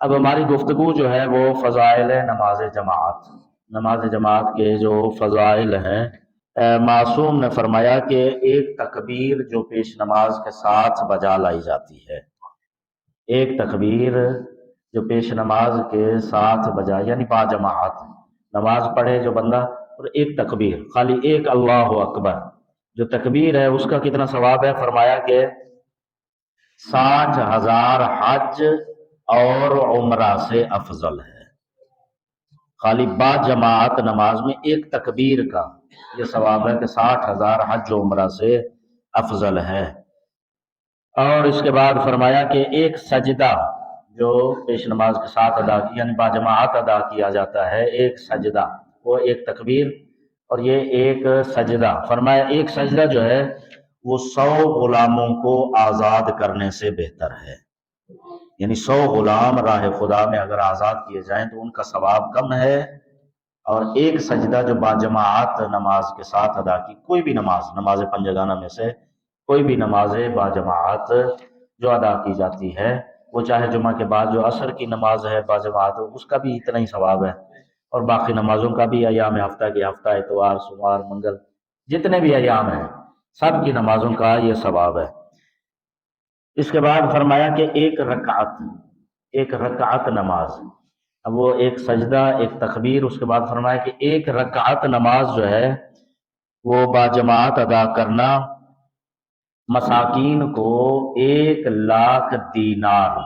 اب ہماری گفتگو جو ہے وہ فضائل نماز جماعت، نماز جماعت کے جو فضائل ہیں، معصوم نے فرمایا کہ ایک تکبیر جو پیش نماز کے ساتھ بجا لائی جاتی ہے، ایک تکبیر جو پیش نماز کے ساتھ بجا، یعنی با جماعت نماز پڑھے جو بندہ، اور ایک تکبیر، خالی ایک اللہ اکبر جو تکبیر ہے اس کا کتنا ثواب ہے؟ فرمایا کہ 60,000 حج اور عمرہ سے افضل ہے۔ خالی با جماعت نماز میں ایک تکبیر کا یہ ثواب ہے کہ 60,000 حج و عمرہ سے افضل ہے۔ اور اس کے بعد فرمایا کہ ایک سجدہ جو پیش نماز کے ساتھ ادا کی، یعنی با جماعت ادا کیا جاتا ہے، ایک سجدہ، وہ ایک تکبیر اور یہ ایک سجدہ، فرمایا ایک سجدہ جو ہے وہ 100 غلاموں کو آزاد کرنے سے بہتر ہے۔ یعنی 100 غلام راہ خدا میں اگر آزاد کیے جائیں تو ان کا ثواب کم ہے، اور ایک سجدہ جو با جماعت نماز کے ساتھ ادا کی، کوئی بھی نماز پنجگانہ میں سے کوئی بھی نماز با جماعت جو ادا کی جاتی ہے، وہ چاہے جمعہ کے بعد جو عصر کی نماز ہے با جماعت، اس کا بھی اتنا ہی ثواب ہے، اور باقی نمازوں کا بھی، ایام ہفتہ کے ہفتہ، اتوار، سوموار، منگل، جتنے بھی ایام ہیں سب کی نمازوں کا یہ ثواب ہے۔ اس کے بعد فرمایا کہ ایک رکعت نماز، اب وہ ایک سجدہ، ایک تکبیر، اس کے بعد فرمایا کہ ایک رکعت نماز جو ہے وہ با جماعت ادا کرنا مساکین کو 1,00,000 دینار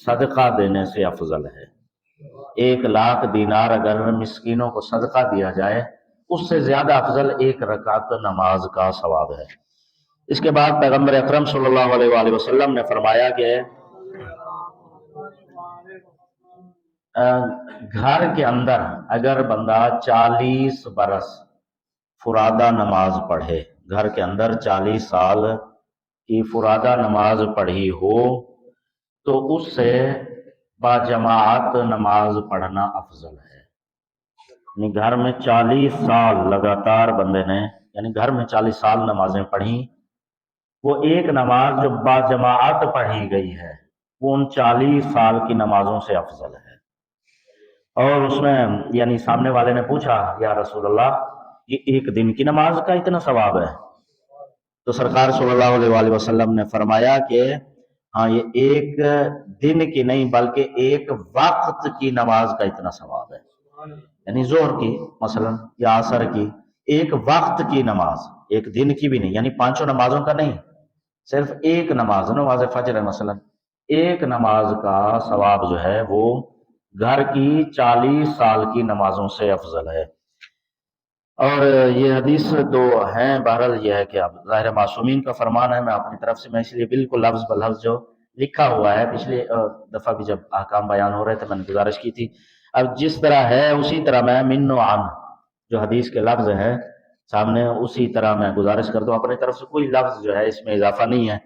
صدقہ دینے سے افضل ہے۔ 1,00,000 دینار اگر مسکینوں کو صدقہ دیا جائے، اس سے زیادہ افضل ایک رکعت نماز کا ثواب ہے۔ اس کے بعد پیغمبر اکرم صلی اللہ علیہ وآلہ وسلم نے فرمایا کہ گھر کے اندر اگر بندہ 40 برس فرادہ نماز پڑھے، گھر کے اندر 40 سال کی فرادہ نماز پڑھی ہو، تو اس سے با جماعت نماز پڑھنا افضل ہے۔ یعنی گھر میں 40 سال لگاتار بندے نے، یعنی گھر میں 40 سال نمازیں پڑھی، وہ ایک نماز جو با جماعت پڑھی گئی ہے وہ ان 40 سال کی نمازوں سے افضل ہے۔ اور اس میں یعنی سامنے والے نے پوچھا، یا رسول اللہ یہ ایک دن کی نماز کا اتنا ثواب ہے؟ تو سرکار صلی اللہ علیہ وآلہ وسلم نے فرمایا کہ ہاں، یہ ایک دن کی نہیں بلکہ ایک وقت کی نماز کا اتنا ثواب ہے۔ یعنی ظہر کی مثلا یا عصر کی ایک وقت کی نماز، ایک دن کی بھی نہیں، یعنی 5 نمازوں کا نہیں، صرف ایک نماز فجر ہے مثلا، ایک نماز کا ثواب جو ہے وہ گھر کی 40 سال کی نمازوں سے افضل ہے۔ اور یہ حدیث دو ہیں، بہرحال یہ ہے کہ اب ظاہر معصومین کا فرمان ہے، میں اپنی طرف سے میں اس لیے بالکل لفظ بلفظ جو لکھا ہوا ہے، پچھلی دفعہ بھی جب احکام بیان ہو رہے تھے میں نے گزارش کی تھی، اب جس طرح ہے اسی طرح میں من و عن جو حدیث کے لفظ ہیں سامنے، اسی طرح میں گزارش کر دوں، اپنی طرف سے کوئی لفظ جو ہے اس میں اضافہ نہیں ہے۔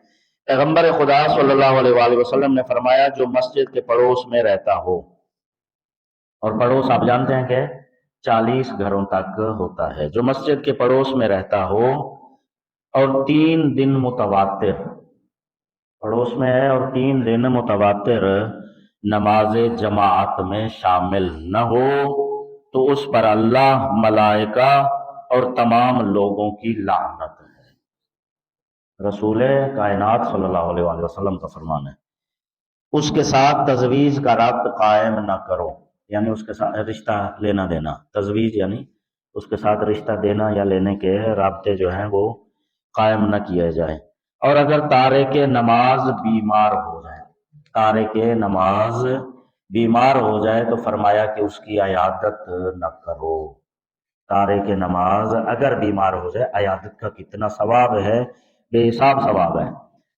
پیغمبر خدا صلی اللہ علیہ وآلہ وسلم نے فرمایا جو مسجد کے پڑوس میں رہتا ہو، اور پڑوس آپ جانتے ہیں کہ 40 گھروں تک ہوتا ہے، جو مسجد کے پڑوس میں رہتا ہو اور 3 دن متواتر پڑوس میں ہے اور 3 دن متواتر نماز جماعت میں شامل نہ ہو، تو اس پر اللہ، ملائکہ اور تمام لوگوں کی لعنت ہے۔ رسول کائنات صلی اللہ علیہ وآلہ وسلم کا فرمان ہے۔ اس کے ساتھ تزویج کا ربط قائم نہ کرو، یعنی اس کے ساتھ رشتہ لینا دینا، تزویج یعنی اس کے ساتھ رشتہ دینا یا لینے کے رابطے جو ہیں وہ قائم نہ کیے جائیں۔ اور اگر تارک نماز بیمار ہو جائے، تارک نماز بیمار ہو جائے تو فرمایا کہ اس کی عیادت نہ کرو۔ تارک نماز اگر بیمار ہو جائے، عیادت کا کتنا ثواب ہے، بے حساب ثواب ہے،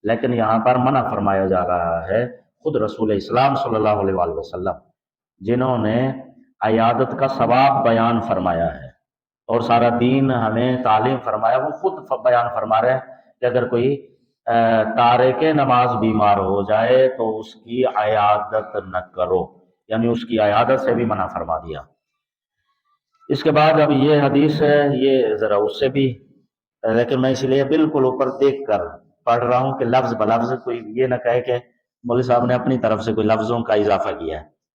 لیکن یہاں پر منع فرمایا جا رہا ہے خود رسول اسلام صلی اللہ علیہ وآلہ وسلم، جنہوں نے عیادت کا ثواب بیان فرمایا ہے اور سارا دین ہمیں تعلیم فرمایا، وہ خود بیان فرما رہے ہیں کہ اگر کوئی تارک نماز بیمار ہو جائے تو اس کی عیادت نہ کرو، یعنی اس کی عیادت سے بھی منع فرما دیا۔ اس کے بعد اب یہ حدیث ہے، یہ ذرا اس سے بھی، لیکن میں اس لیے بالکل اوپر دیکھ کر پڑھ رہا ہوں کہ لفظ بلفظ کوئی یہ نہ کہے کہ مولوی صاحب نے اپنی طرف سے کوئی لفظوں کا اضافہ کیا ہے۔